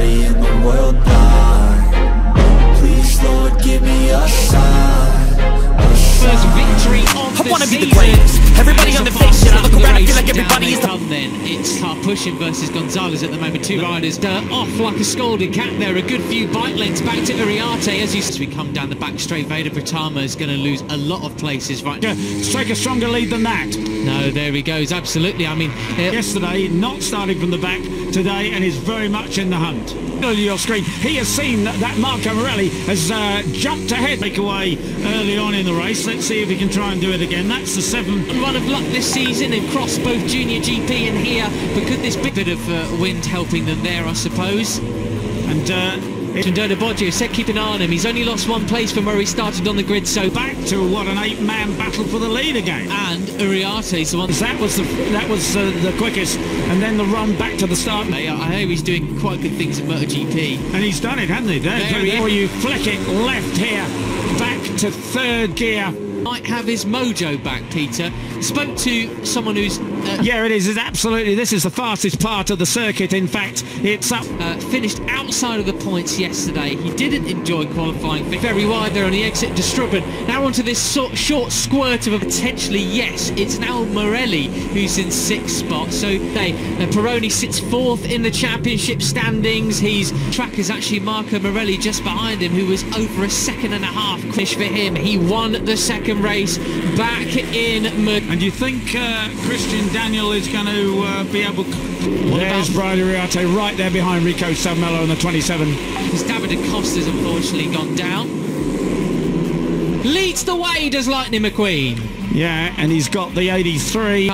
everybody in the world blind. Please, Lord, give me a sign. First victory of the wanna be the season. greatest. Everybody on the face shit. I look around, I feel like everybody is the... Then it's car pushing versus Gonzalez at the moment. Two riders off like a scalded cat there. A good few bike lengths back to Uriarte as we come down the back straight. Veda Pratama is going to lose a lot of places right now. Take a stronger lead than that. No, there he goes. Absolutely. I mean, yesterday, not starting from the back today, and is very much in the hunt. On your screen, he has seen that Marco Morelli has jumped ahead, take away early on in the race. Let's see if he can try and do it again. That's the 7th run of luck this season across both Junior GP and here, but could this bit of wind helping them there, I suppose? And Tondona Boggio said keep an eye on him. He's only lost one place from where he started on the grid, so back to what an 8-man battle for the lead again. And Uriarte's the one that was the quickest, and then the run back to the start. I know he's doing quite good things in MotoGP, and he's done it, hasn't he? There you flick it left here, back to 3rd gear. Might have his mojo back, Peter. Spoke to someone who's... yeah, it is. It's absolutely. This is the fastest part of the circuit. In fact, it's up. Finished outside of the points yesterday. He didn't enjoy qualifying. Very wide there on the exit to Strubben. Now onto this short squirt of a potentially, yes, it's now Morelli who's in 6th spot. So Peroni sits 4th in the championship standings. Track is actually Marco Morelli just behind him, who was over a 2.5 finish for him. He won the second race back in... And you think Christian Daniel is going to be able... There's Brian Uriarte right there behind Rico Salmello on the 27. Because David Acosta's unfortunately gone down. Leads the way, does Lightning McQueen. Yeah, and he's got the 83.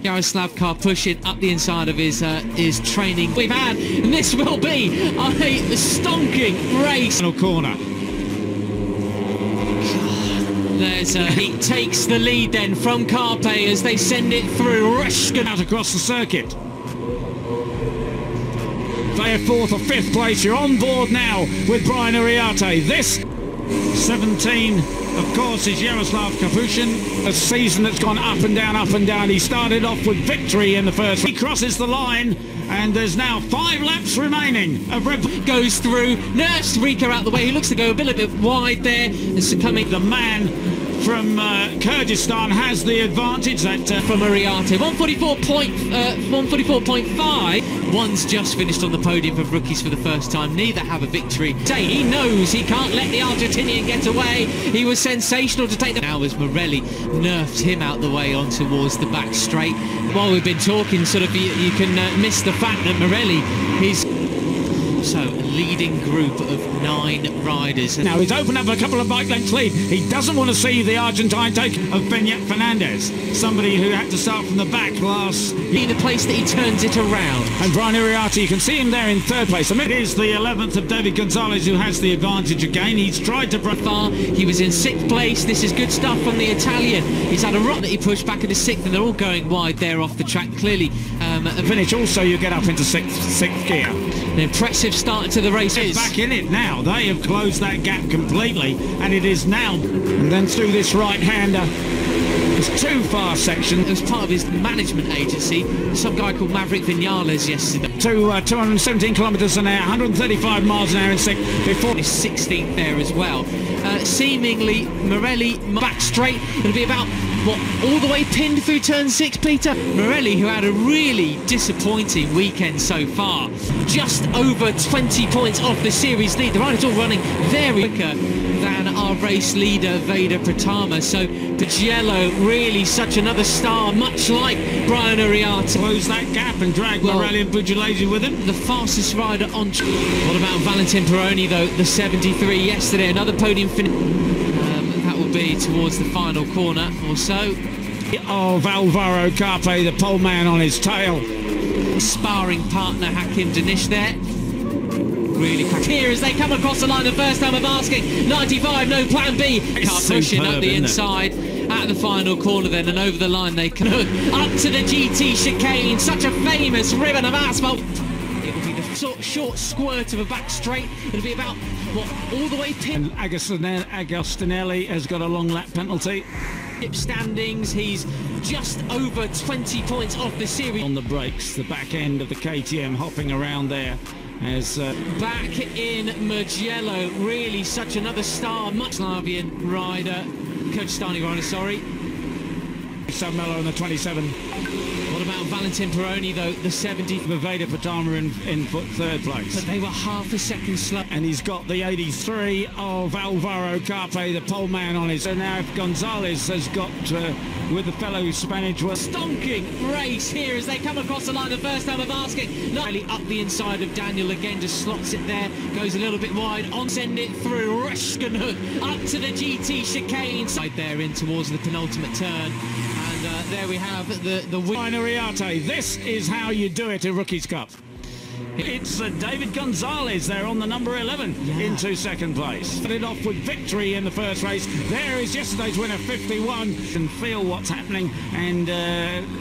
Yaroslav Kar pushing up the inside of his training we've had, and this will be a stonking race. Final corner. He takes the lead then from Carpe as they send it through. Rushkin out across the circuit. They're 4th or 5th place. You're on board now with Brian Uriarte. This 17, of course, is Yaroslav Kapushin. A season that's gone up and down, up and down. He started off with victory in the first. He crosses the line, and there's now 5 laps remaining. Goes through, nursed Rico out the way. He looks to go a bit wide there. And succumbing. The man from Kyrgyzstan has the advantage. That from Uriarte, 144.5. One's just finished on the podium for rookies for the first time. Neither have a victory. He knows he can't let the Argentinian get away. He was sensational to take them. Now as Morelli nerfed him out the way on towards the back straight. While we've been talking, sort of you can miss the fact that Morelli is... So, a leading group of 9 riders. Now, he's opened up a couple of bike lengths lead. He doesn't want to see the Argentine take of Beñat Fernandez, somebody who had to start from the back last... In the place that he turns it around. And Brian Uriarte, you can see him there in 3rd place. I mean, it is the 11th of David Gonzalez who has the advantage again. He's tried to... Far. He was in 6th place. This is good stuff from the Italian. He's had a run that he pushed back into 6th, and they're all going wide there off the track. Clearly, finish also, you get up into 6th gear. An impressive start to the race. Back in it now. They have closed that gap completely, and it is now. And then through this right-hander, it's 2 fast sections. It was part of his management agency. Some guy called Maverick Vinales yesterday. 217 kilometres an hour, 135 miles an hour in 6th before. His 16th there as well. Seemingly Morelli back straight. It'll be about all the way pinned through turn 6, Peter. Morelli, who had a really disappointing weekend so far, just over 20 points off the series lead. The riders all running very quicker than our race leader Veda Pratama. So Pagello, really such another star, much like Brian Uriarte. Close that gap and drag Morelli and Pugliese with him. The fastest rider on... What about Valentin Peroni though, the 73 yesterday, another podium finish. That will be towards the final corner or so. Of Alvaro Carpe, the pole man on his tail. Sparring partner Hakim Danish there. Really here as they come across the line, the first time of asking. 95, no plan B. Car pushing up the inside at the final corner then, and over the line they come up to the GT chicane. Such a famous ribbon of asphalt. It'll be the short squirt of a back straight. It'll be about all the way pinned. And Agostinelli has got a long lap penalty. Standings, he's just over 20 points off the series. On the brakes, the back end of the KTM hopping around there. As Back in Mugello, really such another star, much Slavian rider, Kyrgyzstani rider, sorry. Sam Mello on the 27. What about Valentin Peroni though, the 70? The Veda Pratama in third place. But they were half a second slow. And he's got the 83 of Alvaro Carpe, the pole man on his. So now if Gonzalez has got with the fellow Spanish. Stonking race here as they come across the line the first time of asking. Not really up the inside of Daniel again, just slots it there, goes a little bit wide, on send it through, Reskenhook up to the GT chicane. Side there in towards the penultimate turn. And there we have the win. Ariate, this is how you do it in Rookies Cup. It's David Gonzalez there on the number 11 into second place. Started off with victory in the first race. There is yesterday's winner, 51. Can feel what's happening and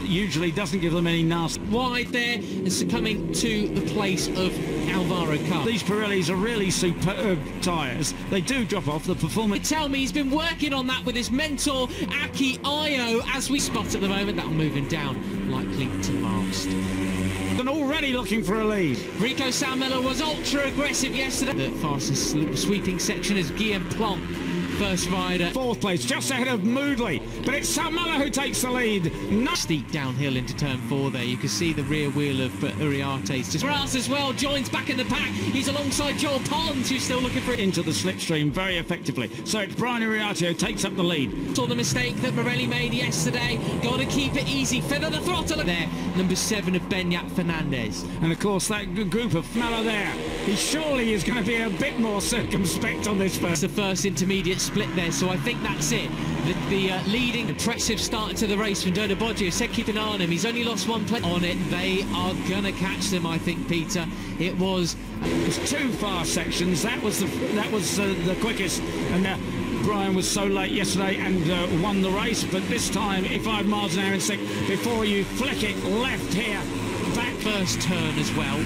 usually doesn't give them any nasty. Wide there and succumbing to the place of Alvaro Carpe. These Pirellis are really superb tyres. They do drop off the performance. Tell me he's been working on that with his mentor Aki Ayo as we spot at the moment. That'll move him down, likely to last. And already looking for a lead. Rico Salmello was ultra aggressive yesterday. The fastest sweeping section is Guillaume Plante, first rider. Fourth place, just ahead of Moodley, but it's Salmello who takes the lead. Steep downhill into turn 4 there. You can see the rear wheel of Uriarte's. Just Brass as well joins back in the pack. He's alongside Joel Pons, who's still looking for it. Into the slipstream very effectively. So it's Brian Uriarte who takes up the lead. Saw the mistake that Morelli made yesterday. Got to keep it easy. Feather the throttle there. Number 7 of Benyat Fernandez. And of course that group of Mello there, he surely is going to be a bit more circumspect on this first. It's the first intermediate split there, so I think that's it. The leading impressive start to the race from Dodo Boggio said keep an eye on him. He's only lost one place on it. They are going to catch them, I think, Peter. It was two fast sections. That was the quickest, and Brian was so late yesterday and won the race. But this time, 5 miles an hour in sixth before you flick it left here, back first turn as well.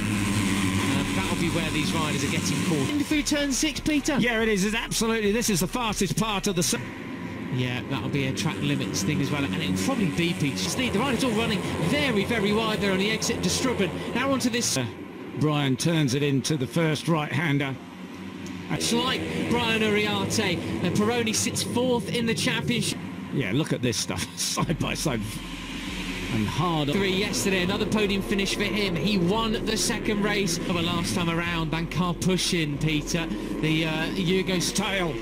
That'll be where these riders are getting caught. In through turn 6, Peter. Yeah, it is. It's absolutely. This is the fastest part of the. Yeah, that'll be a track limits thing as well, and it'll probably be Peter. The riders all running very, very wide there on the exit to Strubben. Now onto this. Brian turns it into the first right-hander. It's like Brian Uriarte. Peroni sits 4th in the championship. Yeah, look at this stuff, side by side. And hard. 3 yesterday, another podium finish for him. He won the second race of the last time around. Van Karpushin, Peter, the Yugo's tail.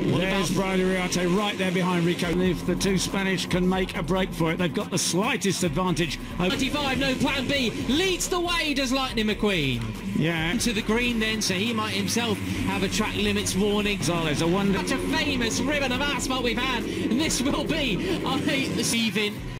There's Brian Uriarte right there behind Rico. And if the two Spanish can make a break for it, they've got the slightest advantage. 95, no plan B, leads the way, does Lightning McQueen. Yeah. To the green then, so he might himself have a track limits warning. Gonzalez, a wonder. Such a famous ribbon of asphalt we've had, and this will be, I hate the receiving.